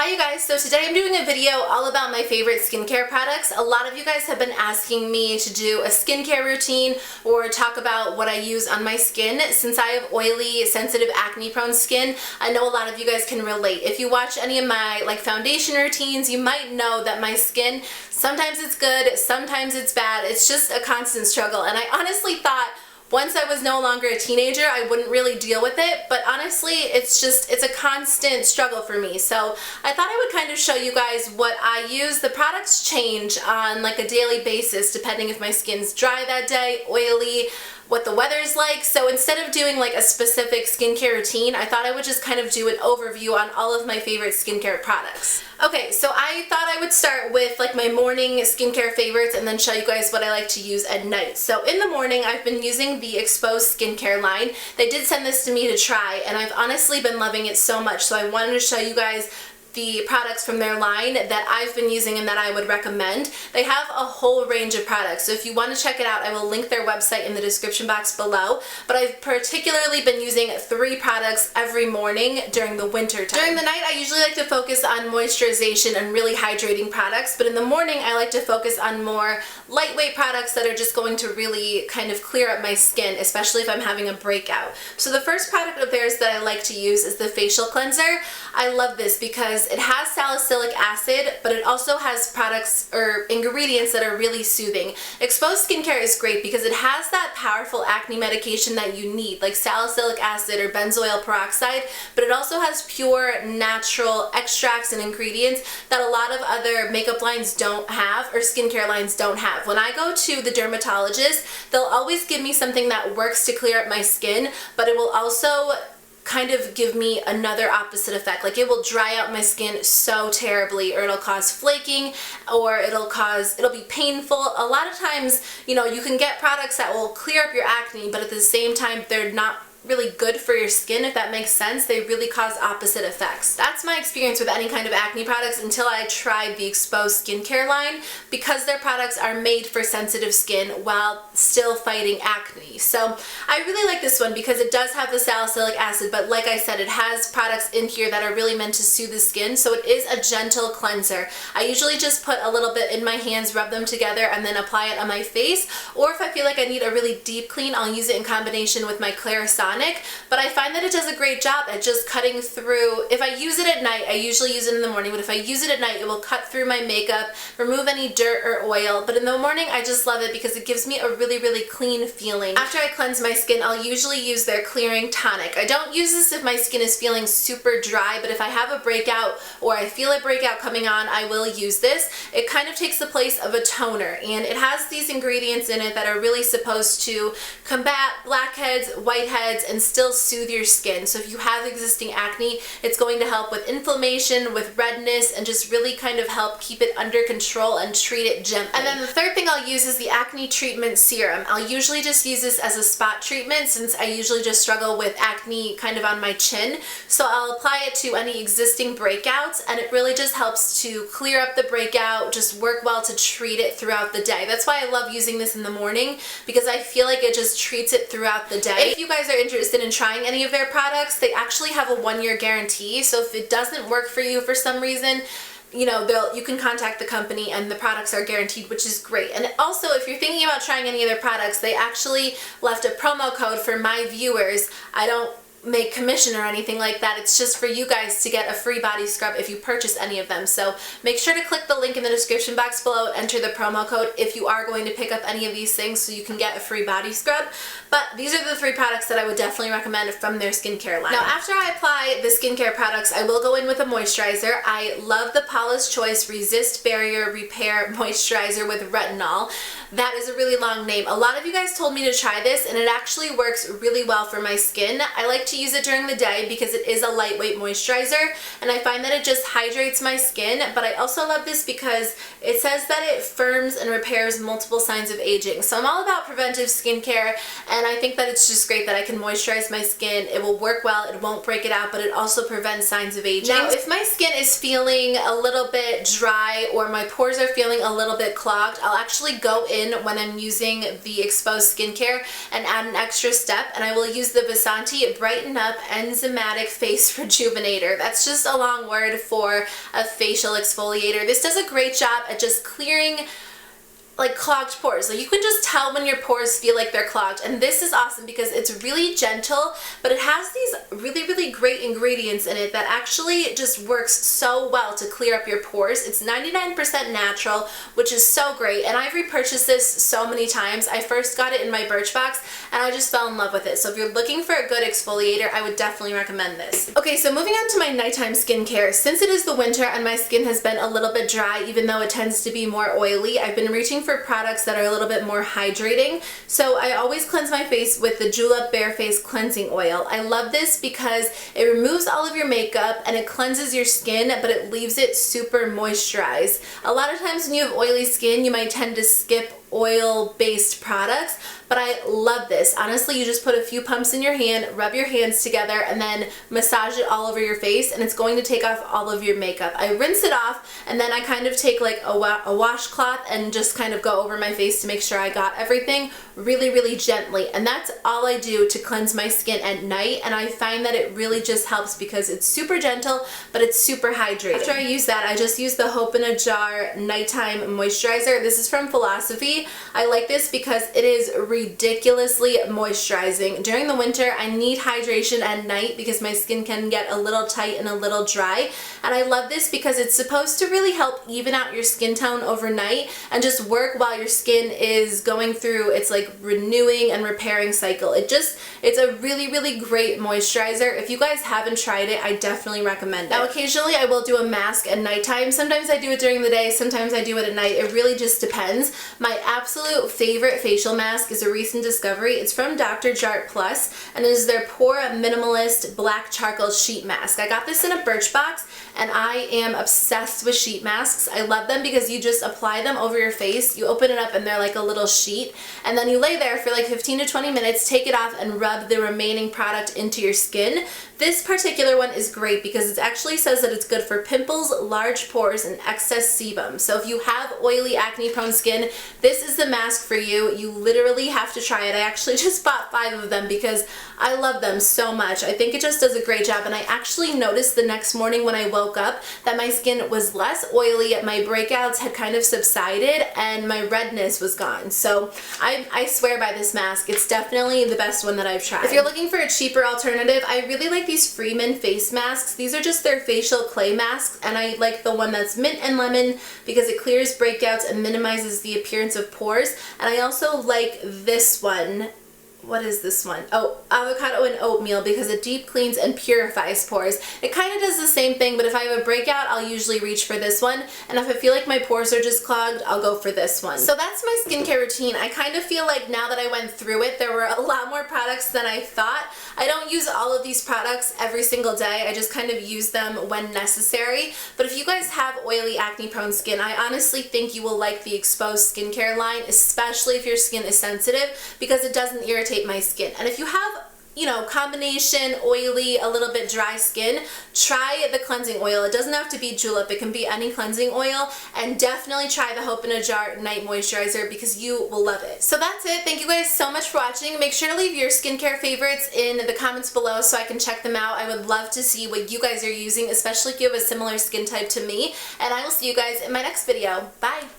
Hi you guys, so today I'm doing a video all about my favorite skincare products. A lot of you guys have been asking me to do a skincare routine or talk about what I use on my skin. Since I have oily, sensitive, acne-prone skin, I know a lot of you guys can relate. If you watch any of my foundation routines, you might know that my skin, sometimes it's good, sometimes it's bad. It's just a constant struggle, and I honestly thought once I was no longer a teenager, I wouldn't really deal with it, but honestly, it's a constant struggle for me. So I thought I would kind of show you guys what I use. The products change on like a daily basis depending if my skin's dry that day, oily, what the weather's like. So instead of doing like a specific skincare routine, I thought I would just kind of do an overview on all of my favorite skincare products. Okay, so I thought I would start with like my morning skincare favorites and then show you guys what I like to use at night. So in the morning, I've been using the Exposed skincare line. They did send this to me to try, and I've honestly been loving it so much, so I wanted to show you guys the products from their line that I've been using and that I would recommend. They have a whole range of products, so if you want to check it out, I will link their website in the description box below. But I've particularly been using 3 products every morning during the winter time. During the night, I usually like to focus on moisturization and really hydrating products, but in the morning, I like to focus on more lightweight products that are just going to really kind of clear up my skin, especially if I'm having a breakout. So the first product of theirs that I like to use is the facial cleanser. I love this because it has salicylic acid, but it also has products or ingredients that are really soothing. Exposed skincare is great because it has that powerful acne medication that you need, like salicylic acid or benzoyl peroxide, but it also has pure natural extracts and ingredients that a lot of other makeup lines don't have or skincare lines don't have. When I go to the dermatologist, they'll always give me something that works to clear up my skin, but it will also kind of give me another opposite effect. Like it will dry out my skin so terribly, or it'll cause flaking, or it'll be painful. A lot of times, you know, you can get products that will clear up your acne, but at the same time, they're not really good for your skin, if that makes sense. They really cause opposite effects. That's my experience with any kind of acne products until I tried the Exposed skincare line, because their products are made for sensitive skin while still fighting acne. So I really like this one because it does have the salicylic acid, but like I said, it has products in here that are really meant to soothe the skin, so it is a gentle cleanser. I usually just put a little bit in my hands, rub them together, and then apply it on my face, or if I feel like I need a really deep clean, I'll use it in combination with my Tonic, but I find that it does a great job at just cutting through. If I use it at night, I usually use it in the morning, but if I use it at night, it will cut through my makeup, remove any dirt or oil, but in the morning, I just love it because it gives me a really, really clean feeling. After I cleanse my skin, I'll usually use their clearing tonic. I don't use this if my skin is feeling super dry, but if I have a breakout or I feel a breakout coming on, I will use this. It kind of takes the place of a toner, and it has these ingredients in it that are really supposed to combat blackheads, whiteheads, and still soothe your skin. So if you have existing acne, it's going to help with inflammation, with redness, and just really kind of help keep it under control and treat it gently. And then the third thing I'll use is the acne treatment serum. I'll usually just use this as a spot treatment since I usually just struggle with acne kind of on my chin. So I'll apply it to any existing breakouts, and it really just helps to clear up the breakout, just work well to treat it throughout the day. That's why I love using this in the morning, because I feel like it just treats it throughout the day. If you guys are interested in trying any of their products, they actually have a 1-year guarantee, so if it doesn't work for you for some reason, you know, you can contact the company and the products are guaranteed, which is great. And also, if you're thinking about trying any of their products, they actually left a promo code for my viewers. I don't make commission or anything like that. It's just for you guys to get a free body scrub if you purchase any of them. So make sure to click the link in the description box below and enter the promo code if you are going to pick up any of these things so you can get a free body scrub. But these are the 3 products that I would definitely recommend from their skincare line. Now, after I apply the skincare products, I will go in with a moisturizer. I love the Paula's Choice Resist Barrier Repair Moisturizer with Retinol. That is a really long name. A lot of you guys told me to try this, and it actually works really well for my skin. I like to use it during the day because it is a lightweight moisturizer, and I find that it just hydrates my skin, but I also love this because it says that it firms and repairs multiple signs of aging. So I'm all about preventive skincare, and I think that it's just great that I can moisturize my skin. It will work well, it won't break it out, but it also prevents signs of aging. Now, if my skin is feeling a little bit dry or my pores are feeling a little bit clogged, I'll actually go in in when I'm using the exposed skincare and add an extra step, and I will use the Vasanti BrightenUp Enzymatic Face Rejuvenator. That's just a long word for a facial exfoliator. This does a great job at just clearing like clogged pores. Like you can just tell when your pores feel like they're clogged, and this is awesome because it's really gentle, but it has these really great ingredients in it that actually just works so well to clear up your pores. It's 99% natural, which is so great, and I've repurchased this so many times. I first got it in my Birchbox and I just fell in love with it. So if you're looking for a good exfoliator, I would definitely recommend this. Okay, so moving on to my nighttime skincare. Since it is the winter and my skin has been a little bit dry, even though it tends to be more oily, I've been reaching for products that are a little bit more hydrating. So I always cleanse my face with the Julep Barefaced Cleansing Oil. I love this because it removes all of your makeup and it cleanses your skin, but it leaves it super moisturized. A lot of times when you have oily skin, you might tend to skip oil-based products, but I love this. Honestly, you just put a few pumps in your hand, rub your hands together, and then massage it all over your face, and it's going to take off all of your makeup. I rinse it off, and then I kind of take like a washcloth and just kind of go over my face to make sure I got everything really gently, and that's all I do to cleanse my skin at night, and I find that it really just helps because it's super gentle, but it's super hydrating. After I use that, I just use the Hope in a Jar Nighttime Moisturizer. This is from Philosophy. I like this because it is ridiculously moisturizing. During the winter, I need hydration at night because my skin can get a little tight and a little dry, and I love this because it's supposed to really help even out your skin tone overnight and just work while your skin is going through its like renewing and repairing cycle. It's a really great moisturizer. If you guys haven't tried it, I definitely recommend it. Now occasionally I will do a mask at nighttime. Sometimes I do it during the day, sometimes I do it at night. It really just depends. My absolute favorite facial mask is a recent discovery. It's from Dr. Jart Plus, and it is their Pore Minimalist Black Charcoal Sheet Mask. I got this in a Birchbox, and I am obsessed with sheet masks. I love them because you just apply them over your face, you open it up, and they're like a little sheet, and then you lay there for like 15 to 20 minutes, take it off, and rub the remaining product into your skin. This particular one is great because it actually says that it's good for pimples, large pores, and excess sebum. So if you have oily, acne-prone skin, this is the mask for you. You literally have to try it. I actually just bought 5 of them because I love them so much. I think it just does a great job, and I actually noticed the next morning when I woke up that my skin was less oily, my breakouts had kind of subsided, and my redness was gone. So I swear by this mask. It's definitely the best one that I've tried. If you're looking for a cheaper alternative, I really like these Freeman face masks. These are just their facial clay masks, and I like the one that's mint and lemon because it clears breakouts and minimizes the appearance of pores. And I also like this one. What is this one? Oh, Avocado and Oatmeal, because it deep cleans and purifies pores. It kind of does the same thing, but if I have a breakout, I'll usually reach for this one, and if I feel like my pores are just clogged, I'll go for this one. So that's my skincare routine. I kind of feel like now that I went through it, there were a lot more products than I thought. I don't use all of these products every single day. I just kind of use them when necessary. But if you guys have oily, acne-prone skin, I honestly think you will like the exposed skincare line, especially if your skin is sensitive, because it doesn't irritate my skin. And if you have, you know, combination oily, a little bit dry skin, try the cleansing oil. It doesn't have to be Julep, it can be any cleansing oil, and definitely try the Hope in a Jar Night Moisturizer because you will love it. So that's it. Thank you guys so much for watching. Make sure to leave your skincare favorites in the comments below so I can check them out. I would love to see what you guys are using, especially if you have a similar skin type to me, and I will see you guys in my next video. Bye!